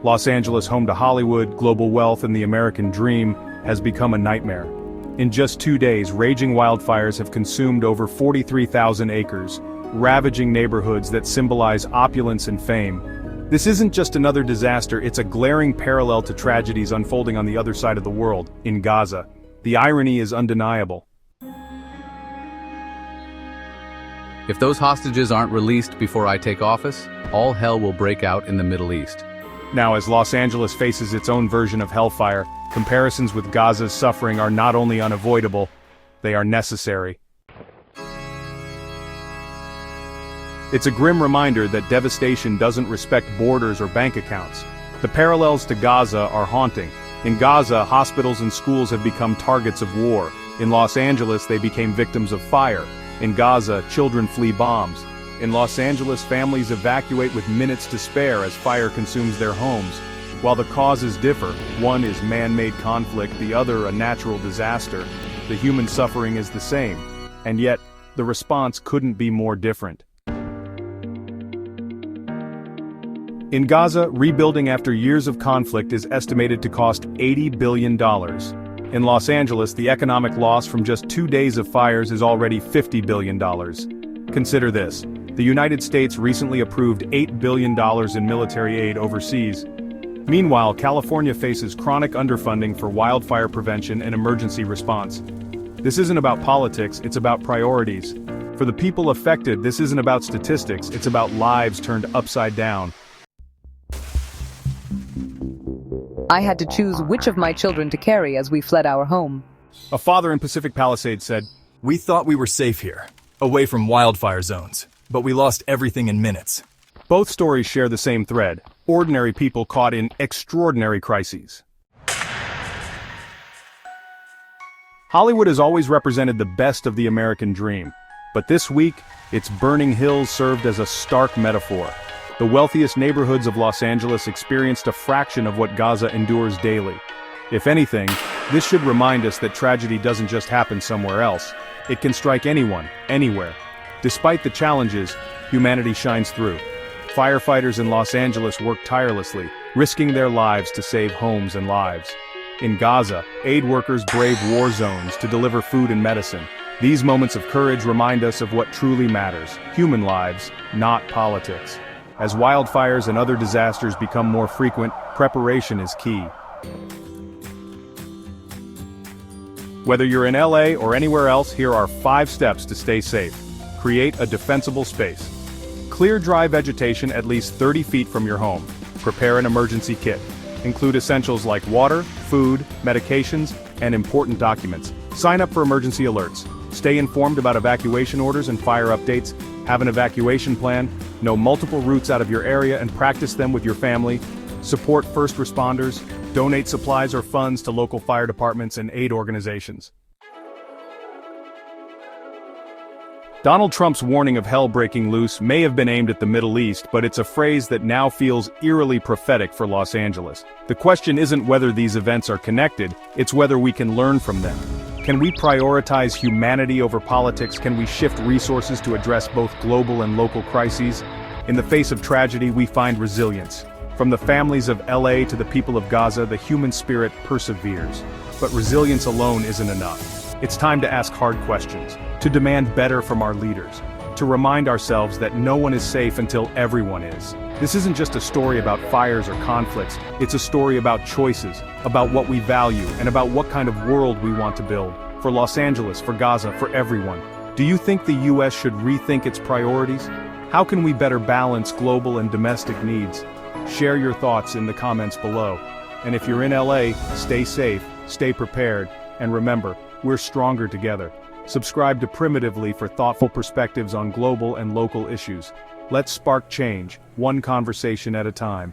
Los Angeles, home to Hollywood, global wealth, and the American dream, has become a nightmare. In just 2 days, raging wildfires have consumed over 43,000 acres, ravaging neighborhoods that symbolize opulence and fame. This isn't just another disaster, it's a glaring parallel to tragedies unfolding on the other side of the world, in Gaza. The irony is undeniable. If those hostages aren't released before I take office, all hell will break out in the Middle East. Now, as Los Angeles faces its own version of Hellfire, comparisons with Gaza's suffering are not only unavoidable, they are necessary. It's a grim reminder that devastation doesn't respect borders or bank accounts. The parallels to Gaza are haunting. In Gaza, hospitals and schools have become targets of war. In Los Angeles, they became victims of fire. In Gaza, children flee bombs. In Los Angeles, families evacuate with minutes to spare as fire consumes their homes. While the causes differ, one is man-made conflict, the other a natural disaster, the human suffering is the same. And yet, the response couldn't be more different. In Gaza, rebuilding after years of conflict is estimated to cost $80 billion. In Los Angeles, the economic loss from just 2 days of fires is already $50 billion. Consider this. The United States recently approved $8 billion in military aid overseas. Meanwhile, California faces chronic underfunding for wildfire prevention and emergency response. This isn't about politics, it's about priorities. For the people affected, this isn't about statistics, it's about lives turned upside down. I had to choose which of my children to carry as we fled our home. A father in Pacific Palisades said, "We thought we were safe here, away from wildfire zones, but we lost everything in minutes." Both stories share the same thread: ordinary people caught in extraordinary crises. Hollywood has always represented the best of the American dream, but this week, its burning hills served as a stark metaphor. The wealthiest neighborhoods of Los Angeles experienced a fraction of what Gaza endures daily. If anything, this should remind us that tragedy doesn't just happen somewhere else. It can strike anyone, anywhere. Despite the challenges, humanity shines through. Firefighters in Los Angeles work tirelessly, risking their lives to save homes and lives. In Gaza, aid workers brave war zones to deliver food and medicine. These moments of courage remind us of what truly matters: human lives, not politics. As wildfires and other disasters become more frequent, preparation is key. Whether you're in LA or anywhere else, here are 5 steps to stay safe. Create a defensible space. Clear dry vegetation at least 30 feet from your home. Prepare an emergency kit. Include essentials like water, food, medications, and important documents. Sign up for emergency alerts. Stay informed about evacuation orders and fire updates. Have an evacuation plan. Know multiple routes out of your area and practice them with your family. Support first responders. Donate supplies or funds to local fire departments and aid organizations. Donald Trump's warning of hell breaking loose may have been aimed at the Middle East, but it's a phrase that now feels eerily prophetic for Los Angeles. The question isn't whether these events are connected, it's whether we can learn from them. Can we prioritize humanity over politics? Can we shift resources to address both global and local crises? In the face of tragedy, we find resilience. From the families of LA to the people of Gaza, the human spirit perseveres. But resilience alone isn't enough. It's time to ask hard questions, to demand better from our leaders, to remind ourselves that no one is safe until everyone is. This isn't just a story about fires or conflicts, it's a story about choices, about what we value, and about what kind of world we want to build. For Los Angeles, for Gaza, for everyone. Do you think the US should rethink its priorities? How can we better balance global and domestic needs? Share your thoughts in the comments below. And if you're in LA, stay safe, stay prepared, and remember, we're stronger together. Subscribe to Primitively for thoughtful perspectives on global and local issues. Let's spark change, one conversation at a time.